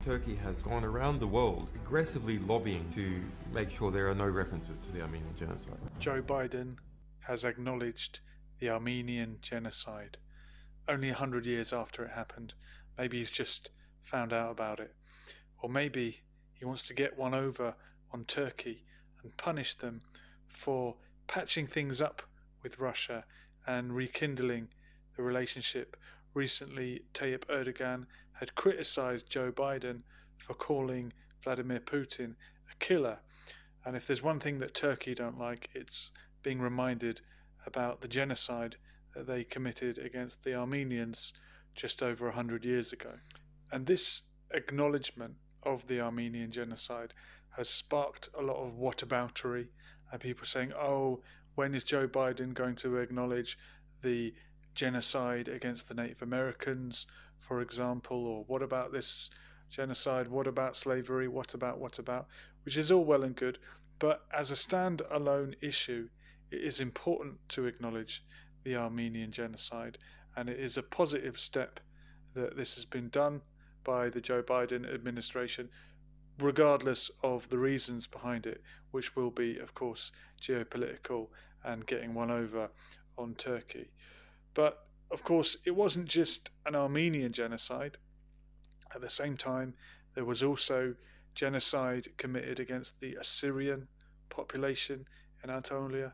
Turkey has gone around the world aggressively lobbying to make sure there are no references to the Armenian Genocide. Joe Biden has acknowledged the Armenian Genocide only 100 years after it happened. Maybe he's just found out about it. Or maybe he wants to get one over on Turkey and punish them for patching things up with Russia and rekindling the relationship. Recently, Tayyip Erdogan had criticized Joe Biden for calling Vladimir Putin a killer. And if there's one thing that Turkey don't like, it's being reminded about the genocide that they committed against the Armenians just over 100 years ago. And this acknowledgement of the Armenian genocide has sparked a lot of whataboutery and people saying, oh, when is Joe Biden going to acknowledge the genocide against the Native Americans, for example, or what about this genocide, what about slavery, what about, which is all well and good, but as a stand-alone issue, it is important to acknowledge the Armenian genocide, and it is a positive step that this has been done by the Joe Biden administration, regardless of the reasons behind it, which will be, of course, geopolitical and getting one over on Turkey. But, of course, it wasn't just an Armenian genocide. At the same time, there was also genocide committed against the Assyrian population in Anatolia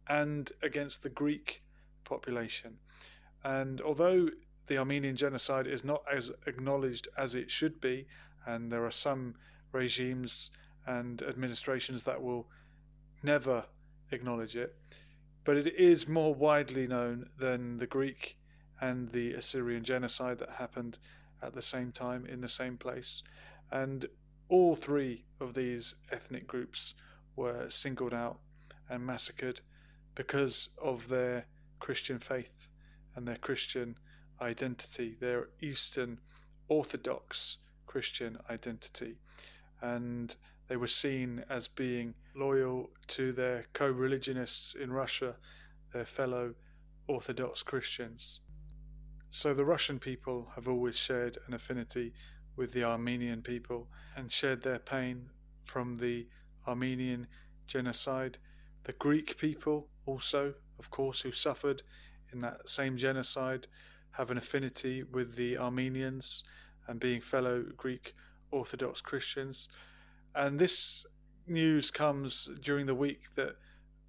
and against the Greek population. And although the Armenian genocide is not as acknowledged as it should be, and there are some regimes and administrations that will never acknowledge it, but it is more widely known than the Greek and the Assyrian genocide that happened at the same time in the same place. And all three of these ethnic groups were singled out and massacred because of their Christian faith and their Christian identity, their Eastern Orthodox Christian identity. And they were seen as being loyal to their co-religionists in Russia, their fellow Orthodox Christians. So the Russian people have always shared an affinity with the Armenian people and shared their pain from the Armenian genocide. The Greek people also, of course, who suffered in that same genocide, have an affinity with the Armenians and being fellow Greek Orthodox Christians. And this news comes during the week that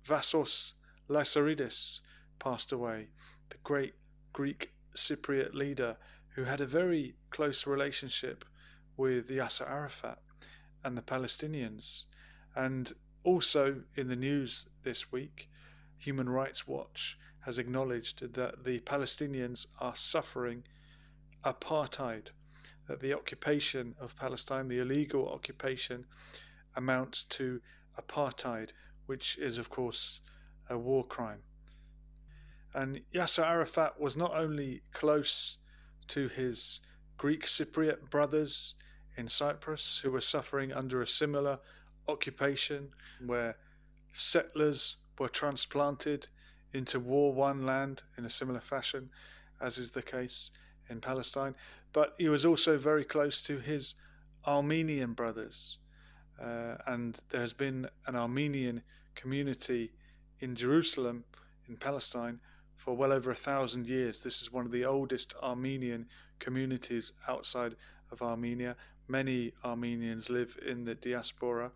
Vassos Lazaridis passed away, the great Greek Cypriot leader who had a very close relationship with Yasser Arafat and the Palestinians. And also in the news this week, Human Rights Watch has acknowledged that the Palestinians are suffering apartheid, that the occupation of Palestine, the illegal occupation, amounts to apartheid, which is of course a war crime. And Yasser Arafat was not only close to his Greek Cypriot brothers in Cyprus who were suffering under a similar occupation where settlers were transplanted into war-won land in a similar fashion as is the case in Palestine, but he was also very close to his Armenian brothers. And there has been an Armenian community in Jerusalem, in Palestine, for well over 1,000 years. This is one of the oldest Armenian communities outside of Armenia. Many Armenians live in the diaspora,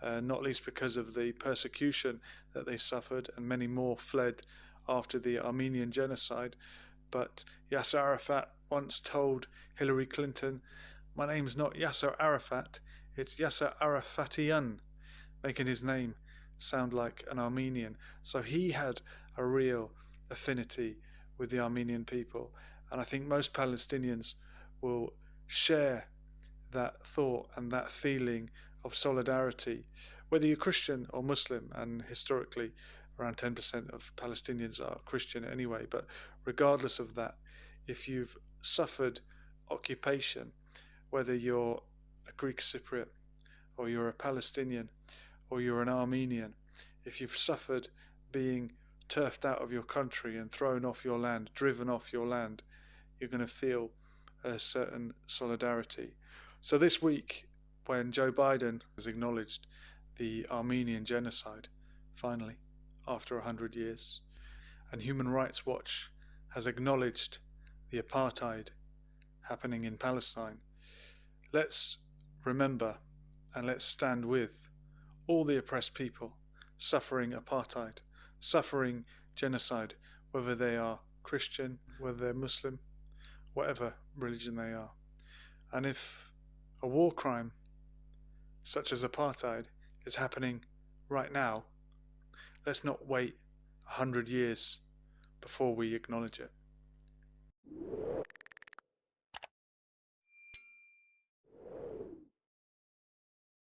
not least because of the persecution that they suffered, and many more fled after the Armenian genocide. But Yasser Arafat once told Hillary Clinton, "My name's not Yasser Arafat, it's Yasser Arafatian," making his name sound like an Armenian. So he had a real affinity with the Armenian people, and I think most Palestinians will share that thought and that feeling of solidarity, whether you're Christian or Muslim, and historically around 10% of Palestinians are Christian anyway, but regardless of that, if you've suffered occupation, whether you're a Greek Cypriot or you're a Palestinian or you're an Armenian, if you've suffered being turfed out of your country and thrown off your land, driven off your land, you're going to feel a certain solidarity. So this week, when Joe Biden has acknowledged the Armenian Genocide, finally, after 100 years, and Human Rights Watch has acknowledged the apartheid happening in Palestine, let's remember and let's stand with all the oppressed people suffering apartheid, suffering genocide, whether they are Christian, whether they're Muslim, whatever religion they are. And if a war crime such as apartheid is happening right now, let's not wait 100 years before we acknowledge it.